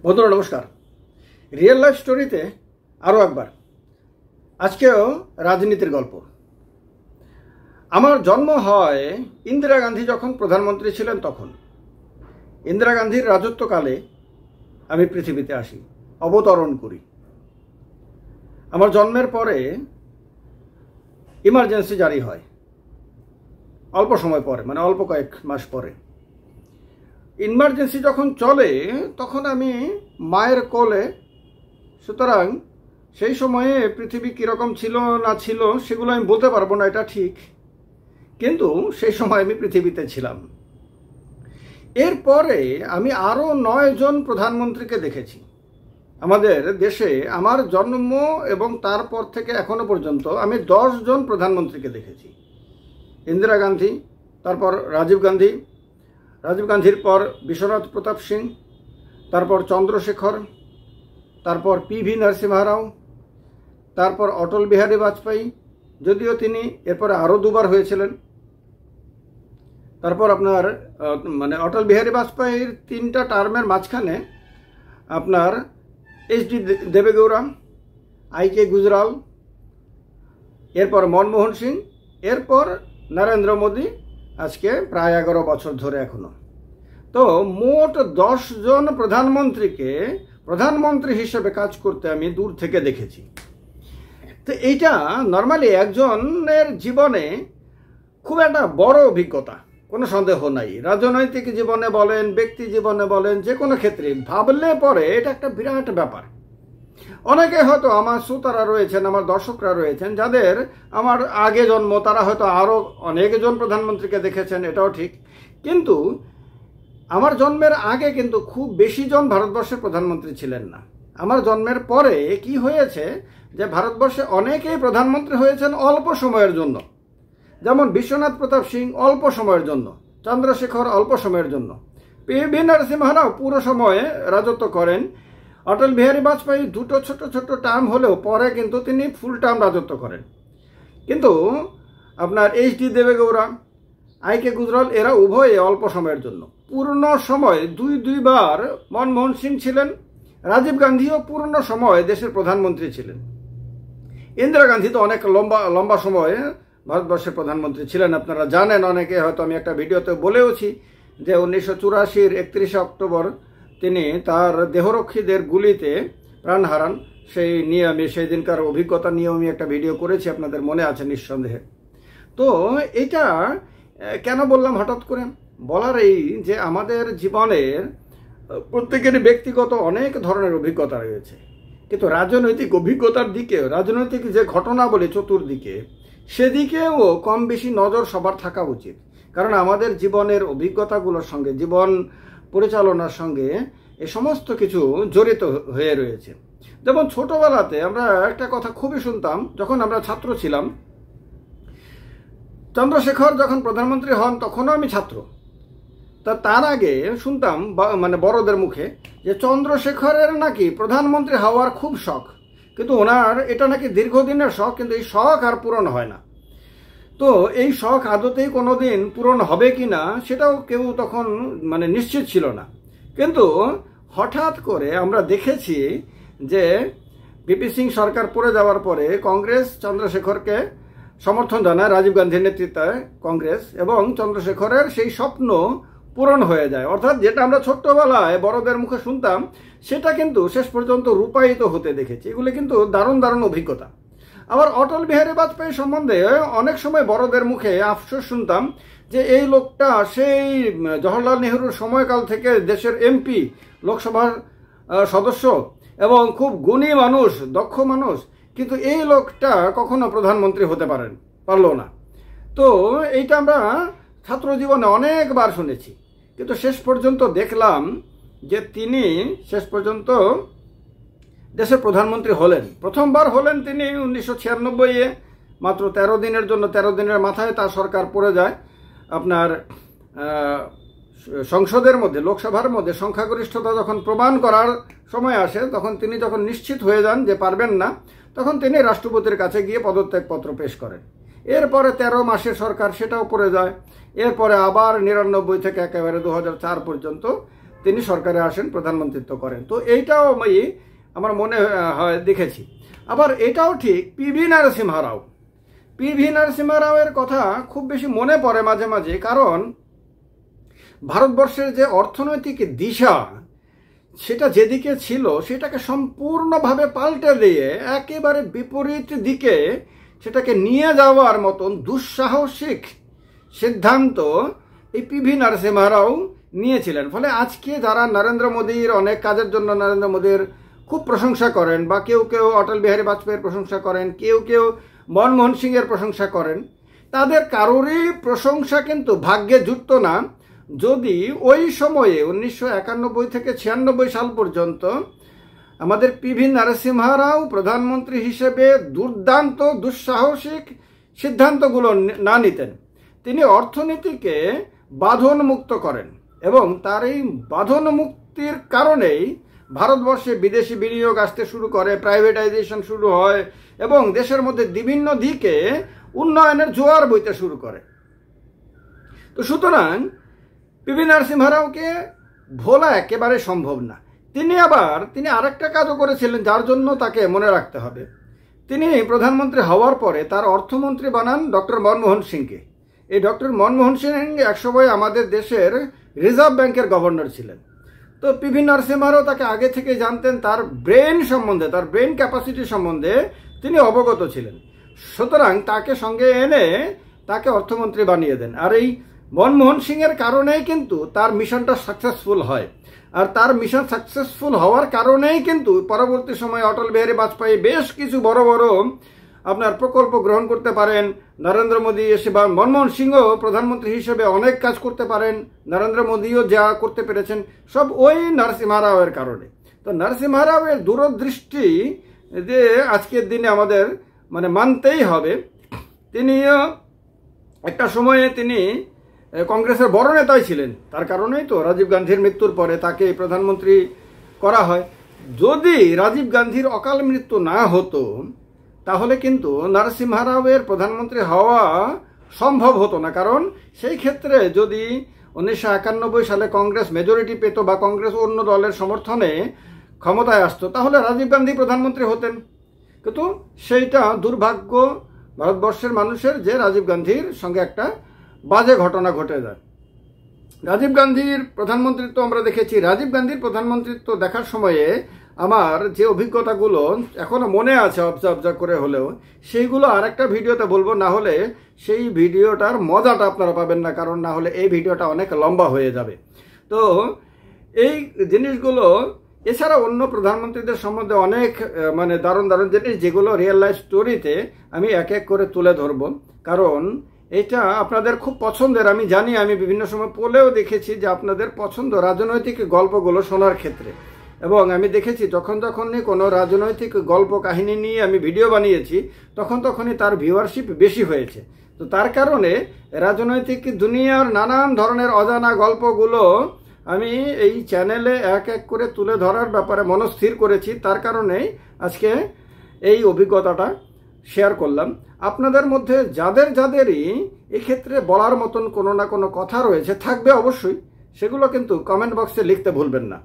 বন্ধুরা নমস্কার। Real life স্টোরিতে আরও একবার, আজকেও রাজনীতির গল্প। আমার জন্ম হয় ইন্দিরা গান্ধী যখন প্রধানমন্ত্রী ছিলেন তখন। ইন্দিরা গান্ধীর রাজত্বকালে আমি পৃথিবীতে আসি, অবতরণ করি। আমার জন্মের পরে ইমার্জেন্সি জারি হয়, অল্প সময় পরে, মানে অল্প কয়েক মাস পরে। ইমার্জেন্সি যখন চলে তখন আমি মায়ের কোলে, সুতরাং সেই সময়ে পৃথিবী কীরকম ছিল না ছিল সেগুলো আমি বলতে পারবো না, এটা ঠিক, কিন্তু সেই সময় আমি পৃথিবীতে ছিলাম। এরপরে আমি আরও 9 জন প্রধানমন্ত্রীকে দেখেছি আমাদের দেশে। আমার জন্ম এবং তারপর থেকে এখনো পর্যন্ত আমি 10 জন প্রধানমন্ত্রীকে দেখেছি। ইন্দিরা গান্ধী, তারপর রাজীব গান্ধীর পর বিশ্বনাথ প্রতাপ সিং, তারপর চন্দ্রশেখর, তারপর পিভি নরসিমহা রাও, তারপর অটল বিহারী বাজপেয়ী, যদিও তিনি এরপরে আরও 2বার হয়েছিলেন। তারপর আপনার অটল বিহারী বাজপেয়ীর 3টা টার্মের মাঝখানে আপনার এইচ.ডি. দেবেগৌড়া, আই.কে. গুজরাল, এরপর মনমোহন সিং, এরপর নরেন্দ্র মোদী, আজকে প্রায় 11 বছর ধরে এখনো। তো মোট 10 জন প্রধানমন্ত্রীকে প্রধানমন্ত্রী হিসেবে কাজ করতে আমি দূর থেকে দেখেছি। তো এইটা নর্মালি একজনের জীবনে খুব একটা বড় অভিজ্ঞতা, কোনো সন্দেহ নাই। রাজনৈতিক জীবনে বলেন, ব্যক্তি জীবনে বলেন, যে কোনো ক্ষেত্রে ভাবলে পরে এটা একটা বিরাট ব্যাপার। অনেকে হয়তো আমার শ্রোতারা রয়েছেন, আমার দর্শকরা রয়েছেন, যাদের আমার আগে জন্ম, তারা হয়তো আরও অনেকজন প্রধানমন্ত্রীকে দেখেছেন, এটাও ঠিক। কিন্তু আমার জন্মের আগে কিন্তু খুব বেশি জন ভারতবর্ষের প্রধানমন্ত্রী ছিলেন না। আমার জন্মের পরে কি হয়েছে যে ভারতবর্ষে অনেকেই প্রধানমন্ত্রী হয়েছেন অল্প সময়ের জন্য। যেমন বিশ্বনাথ প্রতাপ সিং অল্প সময়ের জন্য, চন্দ্রশেখর অল্প সময়ের জন্য, পিভি নরসিমহা রাও পুরো সময়ে রাজত্ব করেন। অটল বিহারী বাজপেয়ী 2টো ছোট ছোট টার্ম হলেও পরে কিন্তু তিনি ফুল টার্ম রাজত্ব করেন। কিন্তু আপনার এইচ.ডি. দেবেগৌড়া, আই.কে. গুজরাল, এরা উভয়ে অল্প সময়ের জন্য। পূর্ণ সময় 2বার মনমোহন সিং ছিলেন। রাজীব গান্ধীও পূর্ণ সময় দেশের প্রধানমন্ত্রী ছিলেন। ইন্দিরা গান্ধী তো অনেক লম্বা সময়ে ভারতবর্ষের প্রধানমন্ত্রী ছিলেন, আপনারা জানেন। অনেকে হয়তো আমি একটা ভিডিওতে বলেওছি যে 1984-র 31শে অক্টোবর তিনি তার দেহরক্ষীদের গুলিতে প্রাণ হারান। সেই নিয়ে আমি সেই দিনকার অভিজ্ঞতা নিয়ে আমি একটা ভিডিও করেছি, আপনাদের মনে আছে নিঃসন্দেহে। তো এটা কেন বললাম হঠাৎ করে? বলার এই যে আমাদের জীবনের প্রত্যেকেরই ব্যক্তিগত অনেক ধরনের অভিজ্ঞতা রয়েছে, কিন্তু রাজনৈতিক অভিজ্ঞতার দিকে, রাজনৈতিক যে ঘটনাবলী চতুর্দিকে, সেদিকেও কম বেশি নজর সবার থাকা উচিত। কারণ আমাদের জীবনের অভিজ্ঞতাগুলোর সঙ্গে, জীবন পরিচালনার সঙ্গে এ সমস্ত কিছু জড়িত হয়ে রয়েছে। যেমন ছোটবেলাতে আমরা একটা কথা খুবই শুনতাম, যখন আমরা ছাত্র ছিলাম। চন্দ্রশেখর যখন প্রধানমন্ত্রী হন তখনও আমি ছাত্র। তার আগে শুনতাম বড়দের মুখে যে চন্দ্রশেখরের নাকি প্রধানমন্ত্রী হওয়ার খুব শখ, কিন্তু ওনার এটা নাকি দীর্ঘদিনের শখ, কিন্তু এই শখ আর পূরণ হয় না। তো এই শখ আদতেই কোনো দিন পূরণ হবে কি না সেটাও কেউ তখন নিশ্চিত ছিল না। কিন্তু হঠাৎ করে আমরা দেখেছি যে ভিপি সিং সরকার পড়ে যাওয়ার পরে কংগ্রেস চন্দ্রশেখরকে সমর্থন জানায়, রাজীব গান্ধীর নেতৃত্বে কংগ্রেস, এবং চন্দ্রশেখরের সেই স্বপ্ন পূরণ হয়ে যায়। অর্থাৎ যেটা আমরা ছোট্টবেলায় বড়দের মুখে শুনতাম সেটা কিন্তু শেষ পর্যন্ত রূপায়িত হতে দেখেছি। এগুলো কিন্তু দারুণ দারুণ অভিজ্ঞতা। আবার অটল বিহারী বাজপেয়ী সম্বন্ধে অনেক সময় বড়দের মুখে আফসোস শুনতাম যে এই লোকটা সেই জওহরলাল নেহরুর সময়কাল থেকে দেশের এমপি, লোকসভার সদস্য এবং খুব গুণী মানুষ, দক্ষ মানুষ, কিন্তু এই লোকটা কখনো প্রধানমন্ত্রী হতে পারলো না। তো এইটা আমরা ছাত্র জীবনে অনেকবার শুনেছি, কিন্তু শেষ পর্যন্ত দেখলাম যে তিনি শেষ পর্যন্ত দেশের প্রধানমন্ত্রী হলেন। প্রথমবার হলেন তিনি 1996-এ, মাত্র 13 দিনের জন্য। 13 দিনের মাথায় তার সরকার পড়ে যায়। আপনার সংসদের মধ্যে, লোকসভার মধ্যে সংখ্যাগরিষ্ঠতা যখন প্রমাণ করার সময় আসে, তখন তিনি যখন নিশ্চিত হয়ে যান যে পারবেন না, তখন তিনি রাষ্ট্রপতির কাছে গিয়ে পদত্যাগপত্র পেশ করেন। এরপরে 13 মাসের সরকার, সেটাও পড়ে যায়। এরপরে আবার 99 থেকে একেবারে 2004 পর্যন্ত তিনি সরকারে আসেন, প্রধানমন্ত্রিত্ব করেন। তো এইটাও আমি আমার মনে হয় দেখেছি। আবার এটাও ঠিক পিভি নরসিম্হা রাও, পিভি নরসিম্হা রাওয়ের কথা খুব বেশি মনে পড়ে মাঝে মাঝে, কারণ ভারতবর্ষের যে অর্থনৈতিক দিশা সেটা যেদিকে ছিল সেটাকে সম্পূর্ণভাবে পাল্টে দিয়ে একেবারে বিপরীত দিকে সেটাকে নিয়ে যাওয়ার মতন দুঃসাহসিক সিদ্ধান্ত এই পিভি নরসিম্হা রাও নিয়েছিলেন। ফলে আজকে যারা নরেন্দ্র মোদীর অনেক কাজের জন্য নরেন্দ্র মোদীর খুব প্রশংসা করেন, বা কেউ কেউ অটল বিহারী বাজপেয়ীর প্রশংসা করেন, কেউ কেউ মনমোহন সিংয়ের প্রশংসা করেন, তাদের কারোরই প্রশংসা কিন্তু ভাগ্যে জুটত না যদি ওই সময়ে 1991 থেকে 96 সাল পর্যন্ত আমাদের পিভি নরসিম্হা রাও প্রধানমন্ত্রী হিসেবে দুর্দান্ত দুঃসাহসিক সিদ্ধান্তগুলো না নিতেন। তিনি অর্থনীতিকে বাঁধনমুক্ত করেন এবং তার এই বাঁধনমুক্তির কারণেই ভারতবর্ষে বিদেশি বিনিয়োগ আসতে শুরু করে, প্রাইভেটাইজেশন শুরু হয় এবং দেশের মধ্যে বিভিন্ন দিকে উন্নয়নের জোয়ার বইতে শুরু করে। তো সুতরাং পিভি নরসিম্হা রাওকে ভোলা একেবারে সম্ভব না। তিনি আরেকটা কাজও করেছিলেন যার জন্য তাকে মনে রাখতে হবে। তিনি প্রধানমন্ত্রী হওয়ার পরে তার অর্থমন্ত্রী বানান ডক্টর মনমোহন সিংকে। এই ডক্টর মনমোহন সিং একসময় আমাদের দেশের রিজার্ভ ব্যাংকের গভর্নর ছিলেন। তো পিভি নরসিম্হা রাও তাকে আগে থেকে জানতেন, তার ব্রেন সম্বন্ধে, তার ব্রেন ক্যাপাসিটি সম্বন্ধে তিনি অবগত ছিলেন। সুতরাং তাকে সঙ্গে এনে তাকে অর্থমন্ত্রী বানিয়ে দেন। আর এই মনমোহন সিংয়ের কারণেই কিন্তু তার মিশনটা সাকসেসফুল হয়। আর তার মিশন সাকসেসফুল হওয়ার কারণেই কিন্তু পরবর্তী সময়ে অটল বিহারী বাজপেয়ী বেশ কিছু বড় বড় আপনার প্রকল্প গ্রহণ করতে পারেন। নরেন্দ্র মোদী এসে বা মনমোহন সিংও প্রধানমন্ত্রী হিসেবে অনেক কাজ করতে পারেন। নরেন্দ্র মোদীও যা করতে পেরেছেন সব ওই নরসিম্হা রাওয়ের কারণে। তো নরসিম্হা রাওয়ের দূরদৃষ্টি যে আজকের দিনে আমাদের মানতেই হবে। তিনিও একটা সময়ে তিনি কংগ্রেসের বড় নেতাই ছিলেন, তার কারণেই তো রাজীব গান্ধীর মৃত্যুর পরে তাকে প্রধানমন্ত্রী করা হয়। যদি রাজীব গান্ধীর অকাল মৃত্যু না হতো তাহলে কিন্তু নরসিম্হা রাওয়ের প্রধানমন্ত্রী হওয়া সম্ভব হতো না। কারণ সেই ক্ষেত্রে যদি 1991 সালে কংগ্রেস মেজরিটি পেত বা কংগ্রেস অন্য দলের সমর্থনে ক্ষমতায় আসতো, তাহলে রাজীব গান্ধী প্রধানমন্ত্রী হতেন। কিন্তু সেইটা দুর্ভাগ্য ভারতবর্ষের মানুষের যে রাজীব গান্ধীর সঙ্গে একটা বাজে ঘটনা ঘটে যায়। রাজীব গান্ধীর প্রধানমন্ত্রিত্ব আমরা দেখেছি। রাজীব গান্ধীর প্রধানমন্ত্রিত্ব দেখার সময়ে আমার যে অভিজ্ঞতাগুলো এখনো মনে আছে অবজার্ভ করে হলেও, সেইগুলো আর একটা ভিডিওতে বলবো, না হলে সেই ভিডিওটার মজাটা আপনারা পাবেন না, কারণ না হলে এই ভিডিওটা অনেক লম্বা হয়ে যাবে। তো এই জিনিসগুলো এছাড়া অন্য প্রধানমন্ত্রীদের সম্বন্ধে অনেক দারুণ দারুণ জিনিস যেগুলো রিয়েল লাইফ স্টোরিতে আমি এক এক করে তুলে ধরবো, কারণ এটা আপনাদের খুব পছন্দের। আমি জানি, আমি বিভিন্ন সময় পোলেও দেখেছি যে আপনাদের পছন্দ রাজনৈতিক গল্পগুলো শোনার ক্ষেত্রে। এবং আমি দেখেছি যখনই কোনো রাজনৈতিক গল্প কাহিনী নিয়ে আমি ভিডিও বানিয়েছি তখনই তার ভিউয়ারশিপ বেশি হয়েছে। তো তার কারণে রাজনৈতিক দুনিয়ার নানান ধরনের অজানা গল্পগুলো আমি এই চ্যানেলে এক এক করে তুলে ধরার ব্যাপারে মনস্থির করেছি। তার কারণেই আজকে এই অভিজ্ঞতাটা শেয়ার করলাম। আপনাদের মধ্যে যাদেরই এক্ষেত্রে বলার মতন কোনো না কোনো কথা রয়েছে, থাকবে অবশ্যই, সেগুলো কিন্তু কমেন্ট বক্সে লিখতে ভুলবেন না।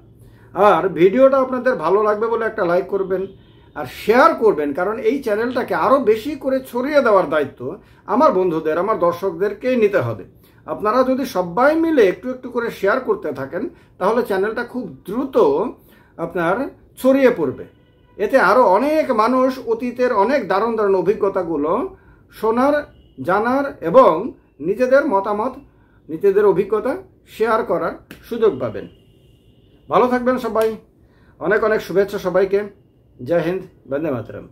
আর ভিডিওটা আপনাদের ভালো লাগবে বলে একটা লাইক করবেন আর শেয়ার করবেন, কারণ এই চ্যানেলটাকে আরও বেশি করে ছড়িয়ে দেওয়ার দায়িত্ব আমার বন্ধুদের, আমার দর্শকদেরকেই নিতে হবে। আপনারা যদি সবাই মিলে একটু একটু করে শেয়ার করতে থাকেন তাহলে চ্যানেলটা খুব দ্রুত আপনার ছড়িয়ে পড়বে। এতে আরও অনেক মানুষ অতীতের অনেক দারুণ দারুণ অভিজ্ঞতাগুলো শোনার, জানার এবং নিজেদের মতামত, নিজেদের অভিজ্ঞতা শেয়ার করার সুযোগ পাবেন। ভালো থাকবেন সবাই। অনেক অনেক শুভেচ্ছা সবাইকে। জয় হিন্দ, বন্দে মাতরম।